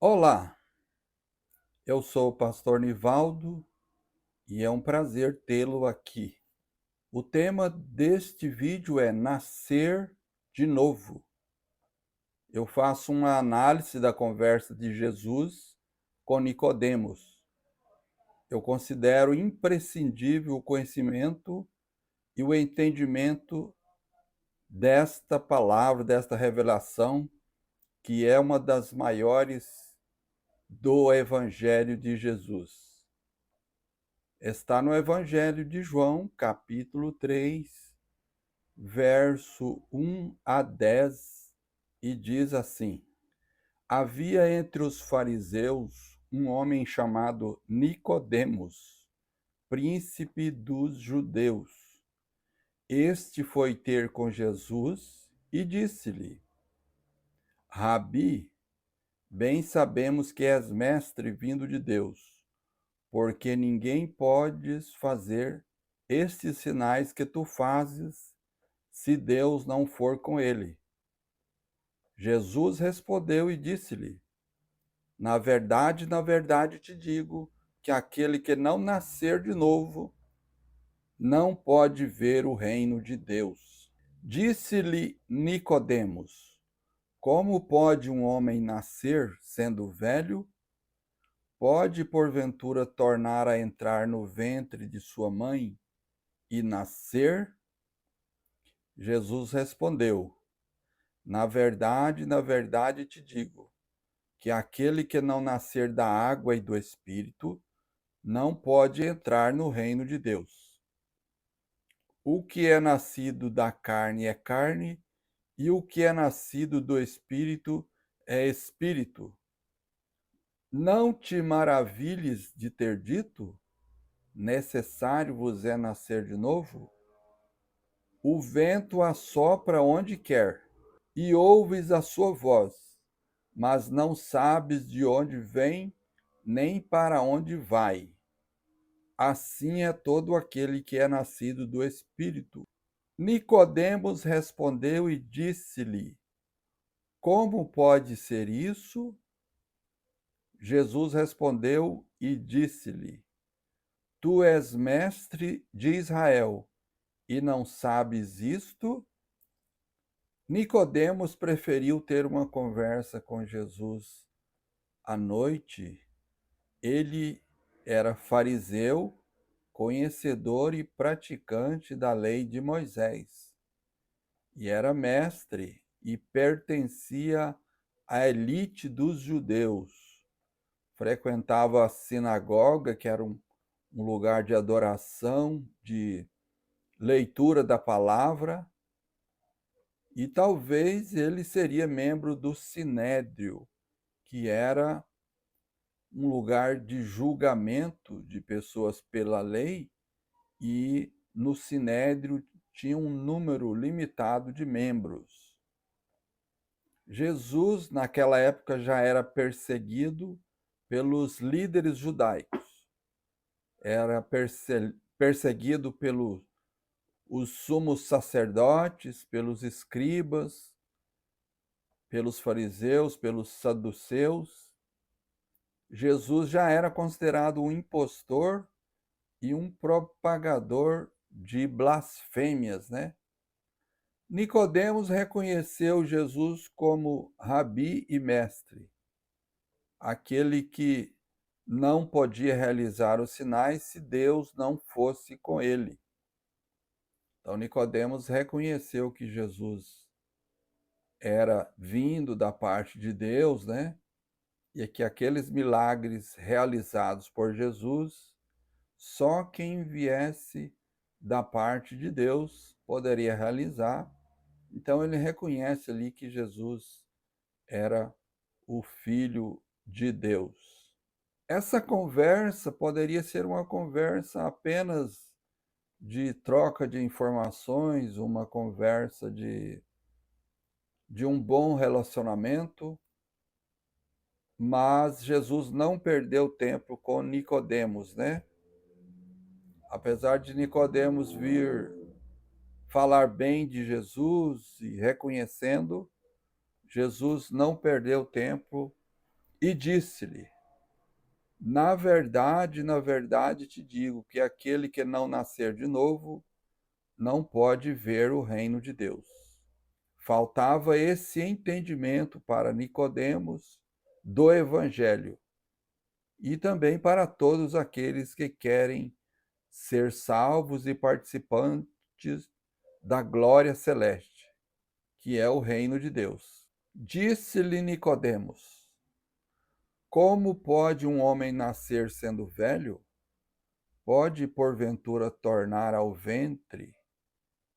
Olá, eu sou o pastor Nivaldo e é um prazer tê-lo aqui. O tema deste vídeo é Nascer de Novo. Eu faço uma análise da conversa de Jesus com Nicodemos. Eu considero imprescindível o conhecimento e o entendimento desta palavra, desta revelação, que é uma das maiores do Evangelho de Jesus. Está no Evangelho de João, capítulo 3, verso 1 a 10, e diz assim: Havia entre os fariseus um homem chamado Nicodemos, príncipe dos judeus. Este foi ter com Jesus e disse-lhe: Rabi, bem sabemos que és mestre vindo de Deus, porque ninguém podes fazer estes sinais que tu fazes se Deus não for com ele. Jesus respondeu e disse-lhe: na verdade te digo que aquele que não nascer de novo não pode ver o reino de Deus. Disse-lhe Nicodemos: Como pode um homem nascer sendo velho? Pode porventura tornar a entrar no ventre de sua mãe e nascer? Jesus respondeu: na verdade te digo, que aquele que não nascer da água e do Espírito não pode entrar no reino de Deus. O que é nascido da carne é carne, e o que é nascido do Espírito é espírito. Não te maravilhes de ter dito: necessário vos é nascer de novo? O vento assopra onde quer, e ouves a sua voz, mas não sabes de onde vem, nem para onde vai. Assim é todo aquele que é nascido do Espírito. Nicodemos respondeu e disse-lhe: Como pode ser isso? Jesus respondeu e disse-lhe: Tu és mestre de Israel e não sabes isto? Nicodemos preferiu ter uma conversa com Jesus à noite. Ele era fariseu, conhecedor e praticante da lei de Moisés, e era mestre e pertencia à elite dos judeus. Frequentava a sinagoga, que era um lugar de adoração, de leitura da palavra, e talvez ele seria membro do Sinédrio, que era um lugar de julgamento de pessoas pela lei, e no Sinédrio tinha um número limitado de membros. Jesus, naquela época, já era perseguido pelos líderes judaicos, era perseguido pelos os sumos sacerdotes, pelos escribas, pelos fariseus, pelos saduceus. Jesus já era considerado um impostor e um propagador de blasfêmias, né? Nicodemos reconheceu Jesus como rabi e mestre, aquele que não podia realizar os sinais se Deus não fosse com ele. Então Nicodemos reconheceu que Jesus era vindo da parte de Deus, né? E que aqueles milagres realizados por Jesus, só quem viesse da parte de Deus poderia realizar. Então ele reconhece ali que Jesus era o Filho de Deus. Essa conversa poderia ser uma conversa apenas de troca de informações, uma conversa de um bom relacionamento, mas Jesus não perdeu tempo com Nicodemos, né? Apesar de Nicodemos vir falar bem de Jesus e reconhecendo, Jesus não perdeu tempo E disse-lhe: na verdade te digo que aquele que não nascer de novo não pode ver o reino de Deus. Faltava esse entendimento para Nicodemos do evangelho e também para todos aqueles que querem ser salvos e participantes da glória celeste, que é o reino de Deus. Disse-lhe Nicodemos: como pode um homem nascer sendo velho? Pode, porventura, tornar ao ventre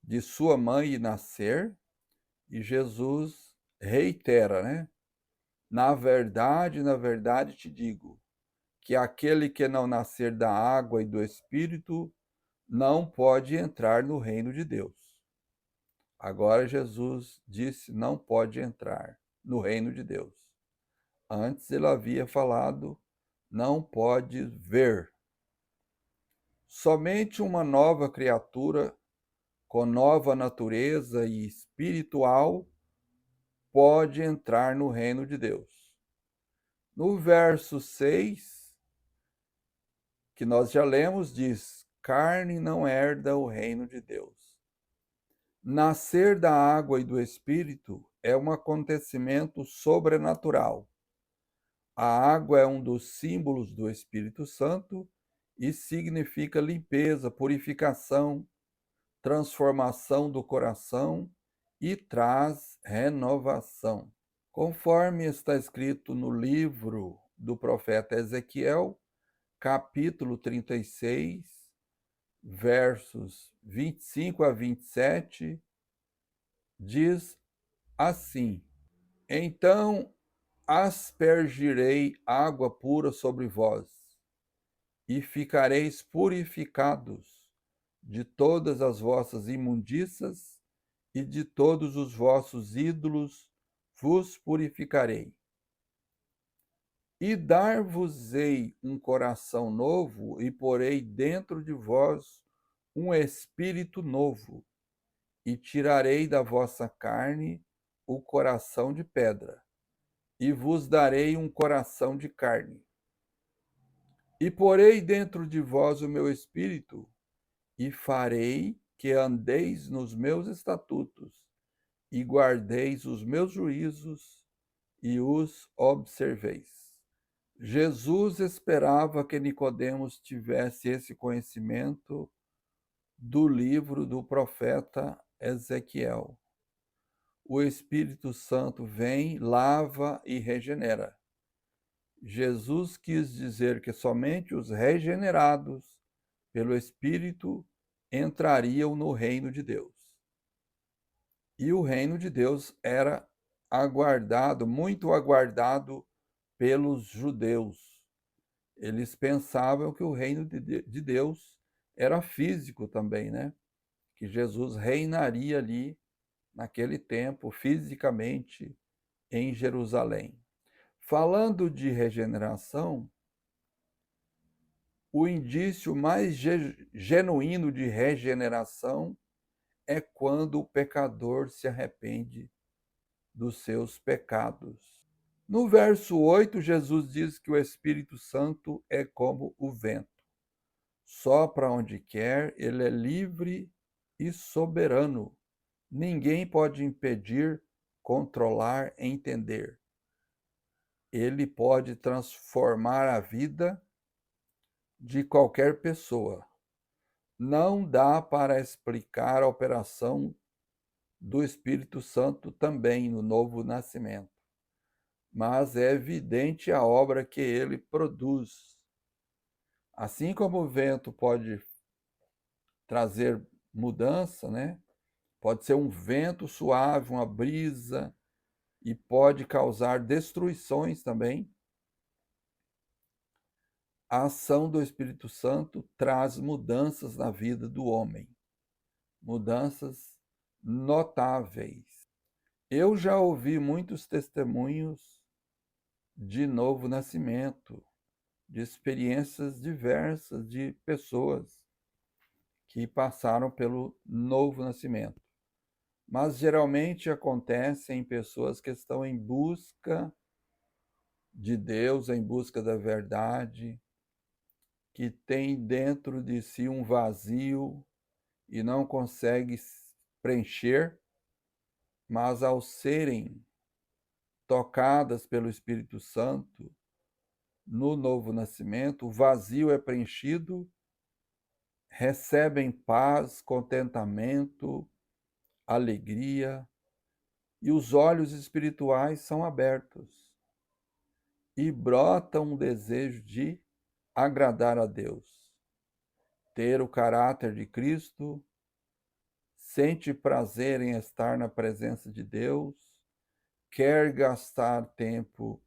de sua mãe e nascer? E Jesus reitera, né? Na verdade te digo, que aquele que não nascer da água e do Espírito não pode entrar no reino de Deus. Agora Jesus disse: não pode entrar no reino de Deus. Antes ele havia falado: não pode ver. Somente uma nova criatura com nova natureza e espiritual pode entrar no reino de Deus. No verso 6, que nós já lemos, diz: carne não herda o reino de Deus. Nascer da água e do Espírito é um acontecimento sobrenatural. A água é um dos símbolos do Espírito Santo e significa limpeza, purificação, transformação do coração e traz renovação. Conforme está escrito no livro do profeta Ezequiel, capítulo 36, versos 25 a 27, diz assim: então aspergirei água pura sobre vós, e ficareis purificados de todas as vossas imundícias, e de todos os vossos ídolos vos purificarei. E dar-vos-ei um coração novo, e porei dentro de vós um espírito novo, e tirarei da vossa carne o coração de pedra, e vos darei um coração de carne. E porei dentro de vós o meu espírito, e farei que andeis nos meus estatutos, e guardeis os meus juízos, e os observeis. Jesus esperava que Nicodemos tivesse esse conhecimento do livro do profeta Ezequiel. O Espírito Santo vem, lava e regenera. Jesus quis dizer que somente os regenerados pelo Espírito entrariam no reino de Deus. E o reino de Deus era aguardado, muito aguardado pelos judeus. Eles pensavam que o reino de Deus era físico também, né? Que Jesus reinaria ali, naquele tempo, fisicamente, em Jerusalém. Falando de regeneração, o indício mais genuíno de regeneração é quando o pecador se arrepende dos seus pecados. No verso 8, Jesus diz que o Espírito Santo é como o vento. Sopra onde quer, ele é livre e soberano. Ninguém pode impedir, controlar, entender. Ele pode transformar a vida de qualquer pessoa. Não dá para explicar a operação do Espírito Santo também no novo nascimento, mas é evidente a obra que ele produz. Assim como o vento pode trazer mudança, né? Pode ser um vento suave, uma brisa, e pode causar destruições também. A ação do Espírito Santo traz mudanças na vida do homem, mudanças notáveis. Eu já ouvi muitos testemunhos de novo nascimento, de experiências diversas de pessoas que passaram pelo novo nascimento. Mas geralmente acontece em pessoas que estão em busca de Deus, em busca da verdade, que tem dentro de si um vazio e não consegue preencher, mas ao serem tocadas pelo Espírito Santo, no novo nascimento, o vazio é preenchido, recebem paz, contentamento, alegria, e os olhos espirituais são abertos e brota um desejo de agradar a Deus, ter o caráter de Cristo, sente prazer em estar na presença de Deus, quer gastar tempo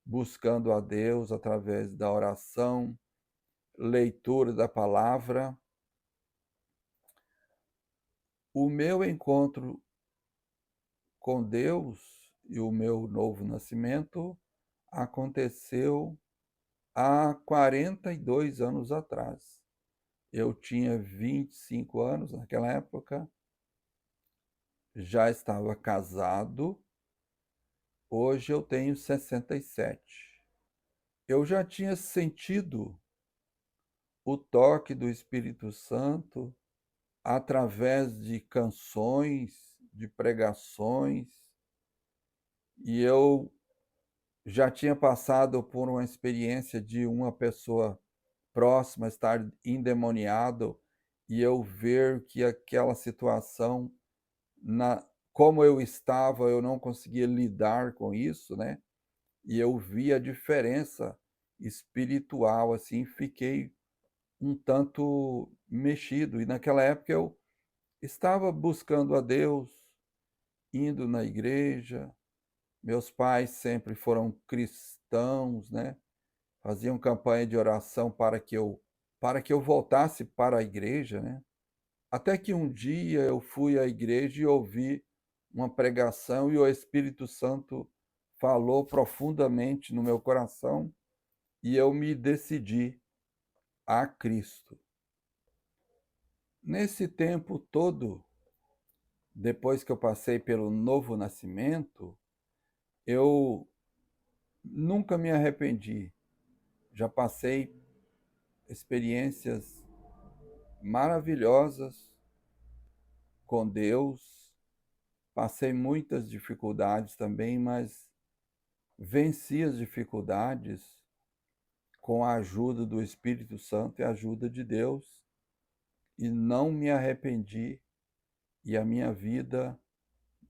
buscando a Deus através da oração, leitura da palavra. O meu encontro com Deus e o meu novo nascimento aconteceu há 42 anos atrás. Eu tinha 25 anos naquela época, já estava casado, hoje eu tenho 67. Eu já tinha sentido o toque do Espírito Santo através de canções, de pregações, e eu já tinha passado por uma experiência de uma pessoa próxima estar endemoniado e eu ver que aquela situação, como eu estava, eu não conseguia lidar com isso, né? E eu vi a diferença espiritual, assim, fiquei um tanto mexido. E naquela época eu estava buscando a Deus, indo na igreja. Meus pais sempre foram cristãos, né? Faziam campanha de oração para que eu voltasse para a igreja, né? Até que um dia eu fui à igreja e ouvi uma pregação e o Espírito Santo falou profundamente no meu coração e eu me decidi a Cristo. Nesse tempo todo, depois que eu passei pelo novo nascimento, eu nunca me arrependi. Já passei experiências maravilhosas com Deus, passei muitas dificuldades também, mas venci as dificuldades com a ajuda do Espírito Santo e a ajuda de Deus, e não me arrependi, e a minha vida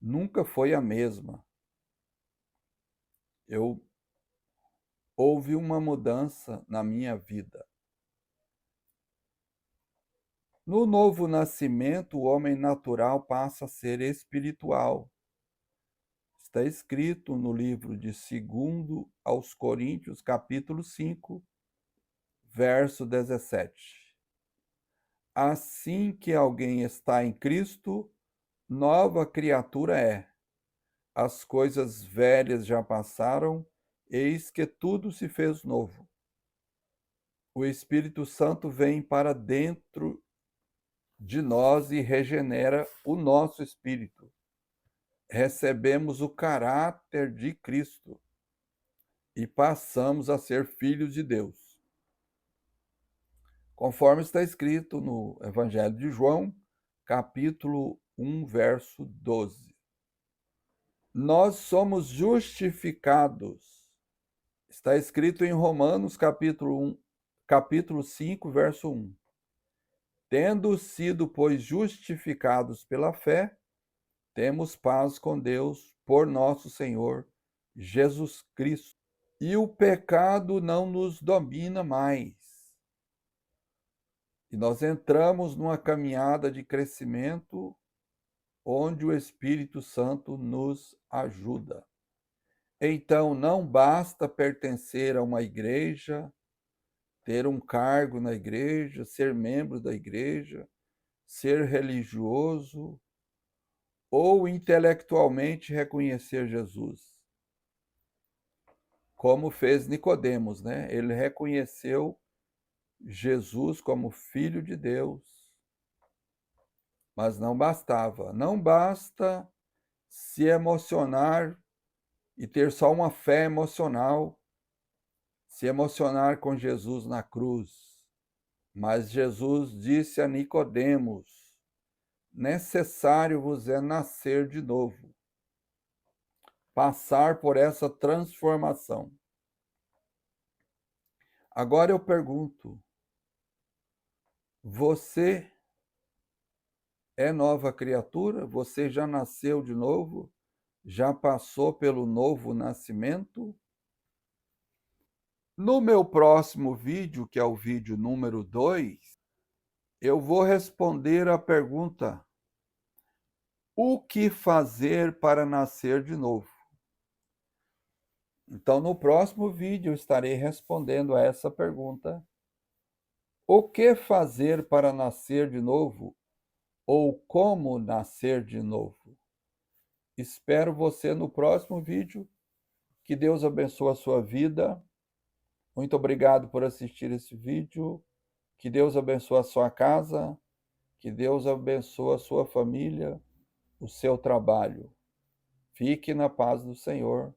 nunca foi a mesma. Houve uma mudança na minha vida. No novo nascimento, o homem natural passa a ser espiritual. Está escrito no livro de 2 aos Coríntios, capítulo 5, verso 17. Assim que alguém está em Cristo, nova criatura é. As coisas velhas já passaram, eis que tudo se fez novo. O Espírito Santo vem para dentro de nós e regenera o nosso espírito. Recebemos o caráter de Cristo e passamos a ser filhos de Deus. Conforme está escrito no Evangelho de João, capítulo 1, verso 12. Nós somos justificados. Está escrito em Romanos, capítulo 5, verso 1. Tendo sido, pois, justificados pela fé, temos paz com Deus por nosso Senhor Jesus Cristo. E o pecado não nos domina mais. E nós entramos numa caminhada de crescimento onde o Espírito Santo nos ajuda. Então, não basta pertencer a uma igreja, ter um cargo na igreja, ser membro da igreja, ser religioso ou intelectualmente reconhecer Jesus. Como fez Nicodemos, né? Ele reconheceu Jesus como Filho de Deus. Mas não bastava. Não basta se emocionar e ter só uma fé emocional se emocionar com Jesus na cruz. Mas Jesus disse a Nicodemos: necessário vos é nascer de novo, passar por essa transformação. Agora eu pergunto: você é nova criatura? Você já nasceu de novo? Já passou pelo novo nascimento? No meu próximo vídeo, que é o vídeo número 2, eu vou responder a pergunta: o que fazer para nascer de novo? Então, no próximo vídeo, eu estarei respondendo a essa pergunta: o que fazer para nascer de novo? Ou como nascer de novo? Espero você no próximo vídeo. Que Deus abençoe a sua vida. Muito obrigado por assistir esse vídeo. Que Deus abençoe a sua casa. Que Deus abençoe a sua família, o seu trabalho. Fique na paz do Senhor.